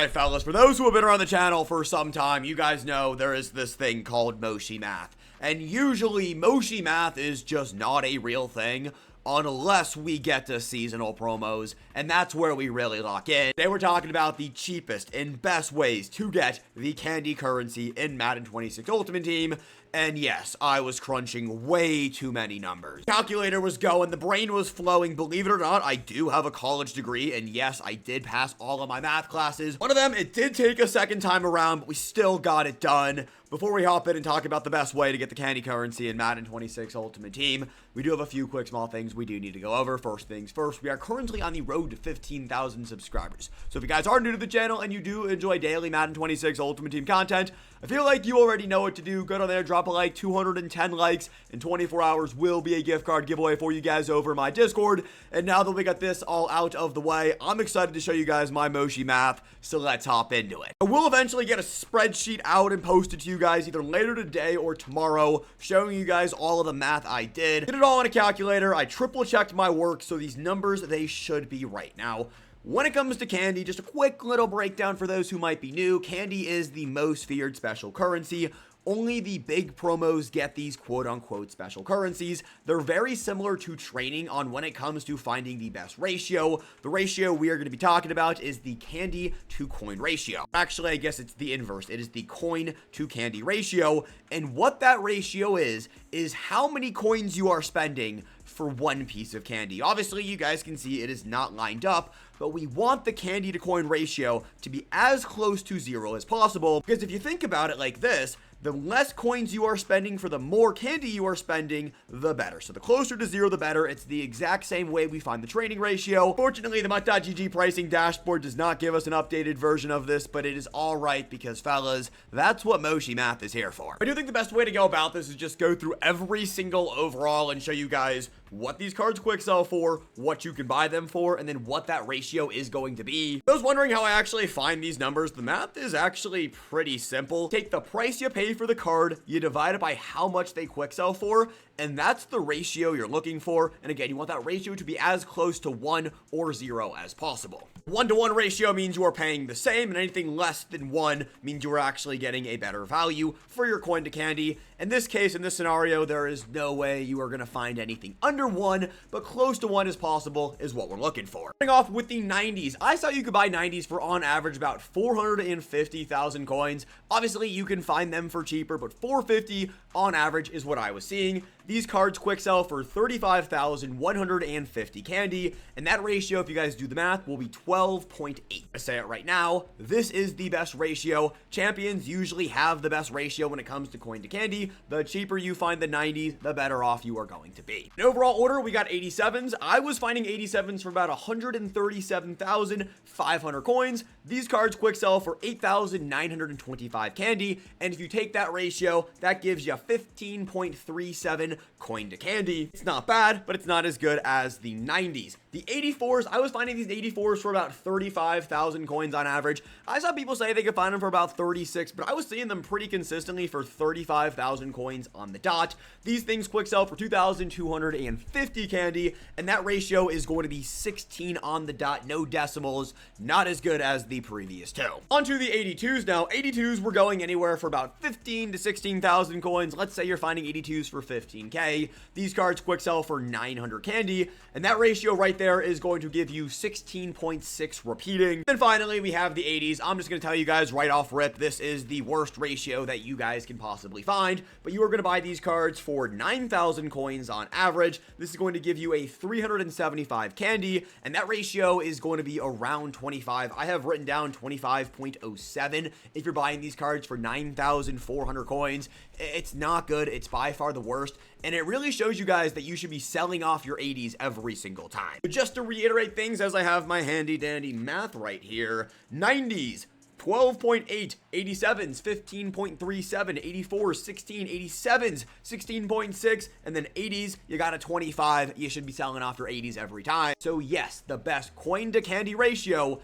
Alright fellas, for those who have been around the channel for some time, you guys know there is this thing called Moshi math. And usually, Moshi math is just not a real thing unless we get to seasonal promos, and that's where we really lock in. Today we're talking about the cheapest and best ways to get the candy currency in Madden 26 Ultimate Team, and yes, I was crunching way too many numbers. Calculator was going, the brain was flowing. Believe it or not, I do have a college degree, and yes, I did pass all of my math classes. One of them, it did take a second time around, but we still got it done. Before we hop in and talk about the best way to get the candy currency in Madden 26 Ultimate Team, we do have a few quick small things we do need to go over. First things first, we are currently on the road to 15,000 subscribers. So if you guys are new to the channel and you do enjoy daily Madden 26 Ultimate Team content, I feel like you already know what to do. Go down there, drop a like, 210 likes in 24 hours will be a gift card giveaway for you guys over my Discord. And now that we got this all out of the way, I'm excited to show you guys my Moshi math, so let's hop into it. I will eventually get a spreadsheet out and post it to you guys either later today or tomorrow, showing you guys all of the math I did it all on a calculator. I triple checked my work, so these numbers, they should be right. Now, when it comes to candy, just a quick little breakdown for those who might be new. Candy is the most feared special currency. Only the big promos get these quote-unquote special currencies. They're very similar to training on when it comes to finding the best ratio. The ratio we are going to be talking about is the candy to coin ratio. Actually, I guess it's the inverse. It is the coin to candy ratio. And what that ratio is how many coins you are spending for one piece of candy. Obviously, you guys can see it is not lined up, but we want the candy to coin ratio to be as close to 0 as possible, because if you think about it like this, the less coins you are spending for the more candy you are spending, the better. So the closer to 0, the better. It's the exact same way we find the training ratio. Fortunately, the MUT.GG pricing dashboard does not give us an updated version of this, but it is all right because, fellas, that's what Moshi math is here for. I do think the best way to go about this is just go through every single overall and show you guys what these cards quick sell for, what you can buy them for, and then what that ratio is going to be. Those wondering how I actually find these numbers, the math is actually pretty simple. Take the price you pay for the card, you divide it by how much they quick sell for, and that's the ratio you're looking for. And again, you want that ratio to be as close to 1 or 0 as possible. 1-to-1 ratio means you are paying the same, and anything less than 1 means you are actually getting a better value for your coin to candy. In this case, in this scenario, there is no way you are going to find anything under 1, but close to 1 as possible is what we're looking for. Starting off with the 90s, I saw you could buy 90s for on average about 450,000 coins. Obviously, you can find them for cheaper, but 450 on average is what I was seeing. These cards quick sell for 35,150 candy, and that ratio, if you guys do the math, will be 12.8. I say it right now, this is the best ratio. Champions usually have the best ratio when it comes to coin to candy. The cheaper you find the 90s, the better off you are going to be. In overall order, we got 87s. I was finding 87s for about 137,500 coins. These cards quick sell for 8,925 candy, and if you take that ratio, that gives you 15.37 coin to candy. It's not bad, but it's not as good as the 90s. The 84s, I was finding these 84s for about 35,000 coins on average. I saw people say they could find them for about 36, but I was seeing them pretty consistently for 35,000 coins on the dot. These things quick sell for 2,250 candy, and that ratio is going to be 16 on the dot, no decimals, not as good as the previous two. On to the 82s now. 82s were going anywhere for about 15 to 16,000 coins. Let's say you're finding 82s for 15k. These cards quick sell for 900 candy, and that ratio right there is going to give you 16.6 repeating. And finally, we have the 80s. I'm just going to tell you guys right off rip, this is the worst ratio that you guys can possibly find, but you are going to buy these cards for 9,000 coins on average. This is going to give you a 375 candy, and that ratio is going to be around 25. I have written down 25.07 if you're buying these cards for 9,400 coins. It's not good. It's by far the worst, and it really shows you guys that you should be selling off your 80s every single time. But just to reiterate things, as I have my handy dandy math right here, 90s 12.8, 87s 15.37, 84s 16, 87s 16.6, and then 80s you got a 25. You should be selling off your 80s every time. So yes, the best coin to candy ratio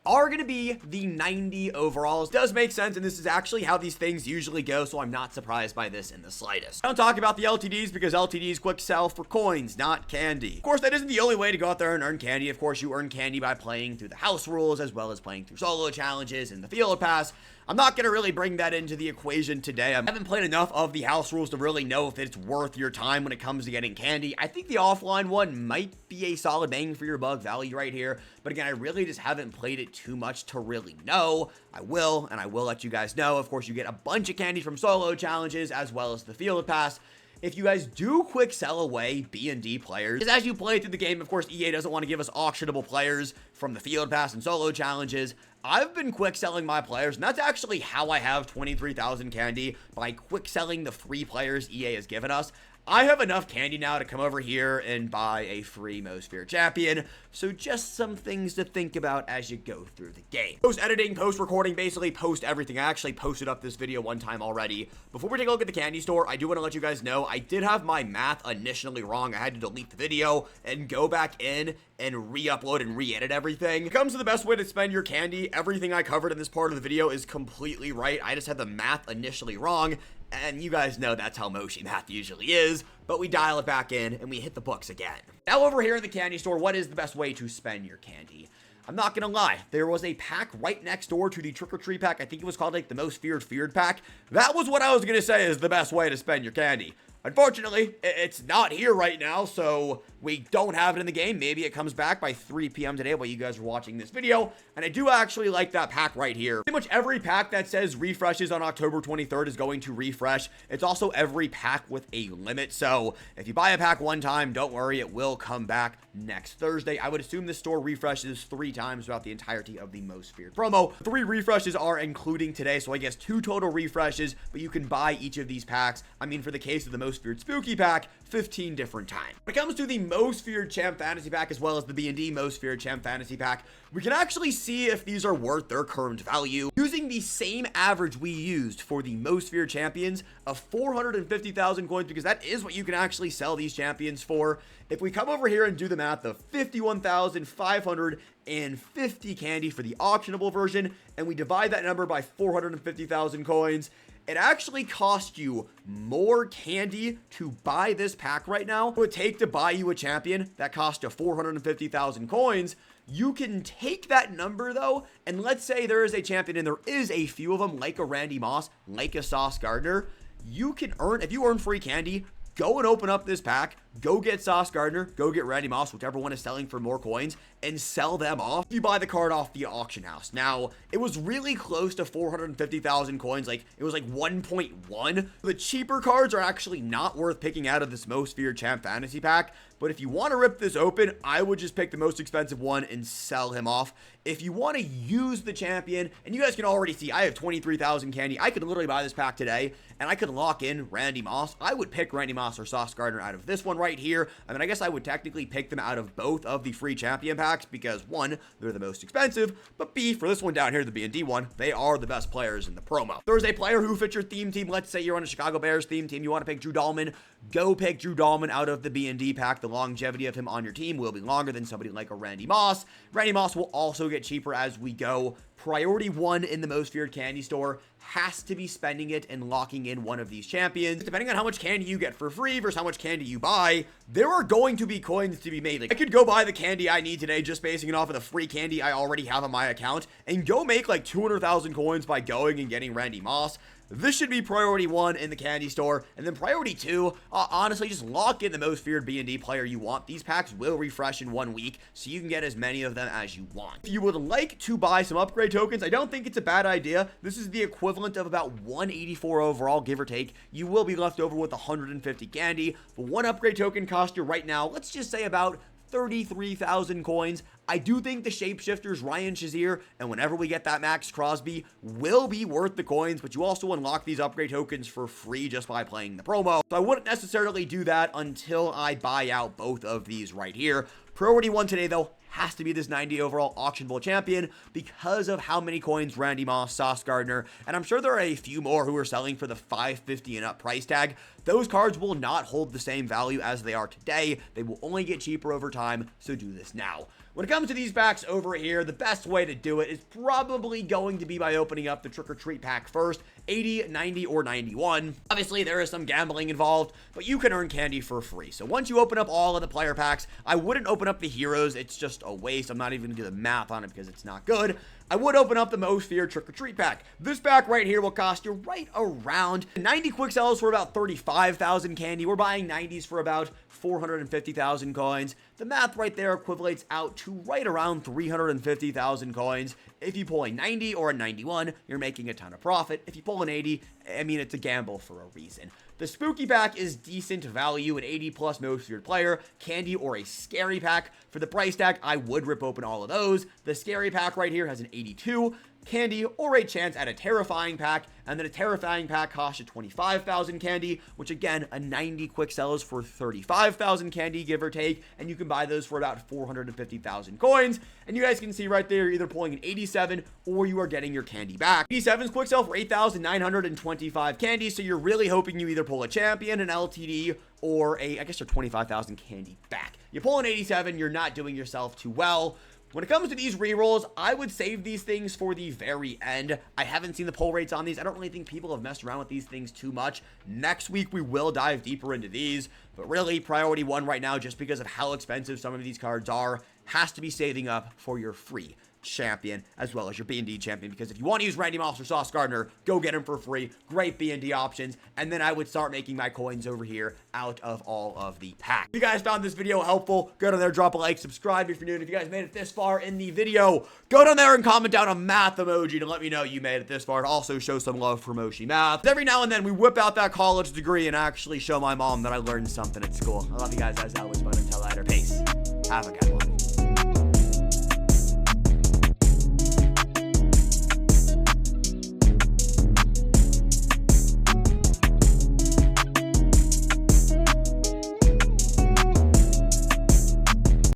are going to be the 90 overalls. Does make sense, and this is actually how these things usually go, so I'm not surprised by this in the slightest. I don't talk about the LTDs because LTDs quick sell for coins, not candy. Of course, that isn't the only way to go out there and earn candy. Of course, you earn candy by playing through the house rules as well as playing through solo challenges and the field pass. I'm not going to really bring that into the equation today. I haven't played enough of the house rules to really know if it's worth your time when it comes to getting candy. I think the offline one might be a solid bang for your buck value right here. But again, I really just haven't played it too much to really know. I will let you guys know. Of course, you get a bunch of candy from solo challenges as well as the field pass. If you guys do quick sell away B&D players, because as you play through the game, of course, EA doesn't want to give us auctionable players from the field pass and solo challenges. I've been quick selling my players, and that's actually how I have 23,000 candy, by quick selling the free players EA has given us. I have enough candy now to come over here and buy a free Most Feared Champion, so just some things to think about as you go through the game. Post-editing, post-recording, basically post-everything. I actually posted up this video one time already. Before we take a look at the candy store, I do want to let you guys know I did have my math initially wrong. I had to delete the video and go back in and re-upload and re-edit everything. When it comes to the best way to spend your candy, everything I covered in this part of the video is completely right. I just had the math initially wrong. And you guys know that's how Moshi math usually is, but we dial it back in and we hit the books again. Now over here in the candy store, what is the best way to spend your candy? I'm not gonna lie, there was a pack right next door to the trick-or-treat pack. I think it was called like the Most Feared pack. That was what I was gonna say is the best way to spend your candy. Unfortunately, it's not here right now, so we don't have it in the game. Maybe it comes back by 3 p.m. today while you guys are watching this video. And I do actually like that pack right here. Pretty much every pack that says refreshes on October 23rd is going to refresh. It's also every pack with a limit. So if you buy a pack one time, don't worry, it will come back next Thursday. I would assume this store refreshes 3 times throughout the entirety of the Most Feared promo. 3 refreshes are including today, so I guess 2 total refreshes, but you can buy each of these packs. I mean, for the case of the Most Feared Spooky pack, 15 different times. When it comes to the Most Feared Champ Fantasy pack as well as the B&D Most Feared Champ Fantasy pack, we can actually see if these are worth their current value using the same average we used for the Most Feared Champions of 450,000 coins, because that is what you can actually sell these champions for. If we come over here and do the math of 51,550 candy for the auctionable version, and we divide that number by 450,000 coins, it actually costs you more candy to buy this pack right now. It would take to buy you a champion that costs you 450,000 coins. You can take that number though, and let's say there is a champion and there is a few of them like a Randy Moss, like a Sauce Gardner. You can earn, if you earn free candy, go and open up this pack, go get Sauce Gardner, go get Randy Moss, whichever one is selling for more coins, and sell them off. You buy the card off the auction house. Now, it was really close to 450,000 coins, like it was like 1.1. The cheaper cards are actually not worth picking out of this Most Feared Champ Fantasy pack, but if you want to rip this open, I would just pick the most expensive one and sell him off. If you want to use the champion, and you guys can already see I have 23,000 candy, I could literally buy this pack today, and I could lock in Randy Moss. I would pick Randy Moss or Sauce Gardner out of this one right here. I mean, I guess I would technically pick them out of both of the free champion packs because, 1, they're the most expensive, but B, for this one down here, the B&D one, they are the best players in the promo. If there's a player who fits your theme team, let's say you're on a Chicago Bears theme team, you want to pick Drew Dahlman, go pick Drew Dahlman out of the B&D pack. The longevity of him on your team will be longer than somebody like a Randy Moss. Randy Moss will also get cheaper as we go. Priority 1 in the Most Feared candy store has to be spending it and locking in one of these champions. Depending on how much candy you get for free versus how much candy you buy, there are going to be coins to be made. Like, I could go buy the candy I need today just basing it off of the free candy I already have on my account and go make like 200,000 coins by going and getting Randy Moss. This should be priority 1 in the candy store. And then priority 2, honestly, just lock in the Most Feared B&D player you want. These packs will refresh in 1 week, so you can get as many of them as you want. If you would like to buy some upgrade tokens, I don't think it's a bad idea. This is the equivalent of about 184 overall, give or take. You will be left over with 150 candy. But 1 upgrade token costs you right now, let's just say about 33,000 coins. I do think the shapeshifters Ryan Shazier and whenever we get that Max Crosby will be worth the coins, but you also unlock these upgrade tokens for free just by playing the promo. So I wouldn't necessarily do that until I buy out both of these right here. Priority 1 today though has to be this 90 overall auctionable champion because of how many coins Randy Moss, Sauce Gardner, and I'm sure there are a few more who are selling for the 550 and up price tag. Those cards will not hold the same value as they are today. They will only get cheaper over time, so do this now. When it comes to these packs over here, the best way to do it is probably going to be by opening up the Trick or Treat pack first, 80, 90, or 91. Obviously, there is some gambling involved, but you can earn candy for free. So once you open up all of the player packs, I wouldn't open up the heroes. It's just a waste. I'm not even going to do the math on it because it's not good. I would open up the Most Feared Trick or Treat pack. This pack right here will cost you right around 90 quicksells for about 35,000 candy. We're buying 90s for about 450,000 coins. The math right there equivalates out to right around 350,000 coins. If you pull a 90 or a 91, you're making a ton of profit. If you pull an 80, I mean, it's a gamble for a reason. The spooky pack is decent value, an 80 plus most feared player, candy, or a scary pack. For the price tag, I would rip open all of those. The scary pack right here has an 82, candy, or a chance at a terrifying pack, and then a terrifying pack costs you 25,000 candy, which again, a 90 quick sells for 35,000 candy, give or take, and you can buy those for about 450,000 coins, and you guys can see right there, you're either pulling an 87, or you are getting your candy back. 87's quick sell for 8,925 candy, so you're really hoping you either pull a champion, an LTD, or I guess your 25,000 candy back. You pull an 87, you're not doing yourself too well. When it comes to these rerolls, I would save these things for the very end. I haven't seen the pull rates on these. I don't really think people have messed around with these things too much. Next week, we will dive deeper into these. But really, priority one right now, just because of how expensive some of these cards are, has to be saving up for your free champion as well as your B&D champion, because if you want to use Randy Moss or Sauce Gardner, go get him for free. Great B&D options, and then I would start making my coins over here out of all of the packs. If you guys found this video helpful, go down there, drop a like, subscribe if you're new, and if you guys made it this far in the video, go down there and comment down a math emoji to let me know you made it this far, and also show some love for Moshi Math. Every now and then we whip out that college degree and actually show my mom that I learned something at school. I love you guys as always, but until later, peace. Have a good one.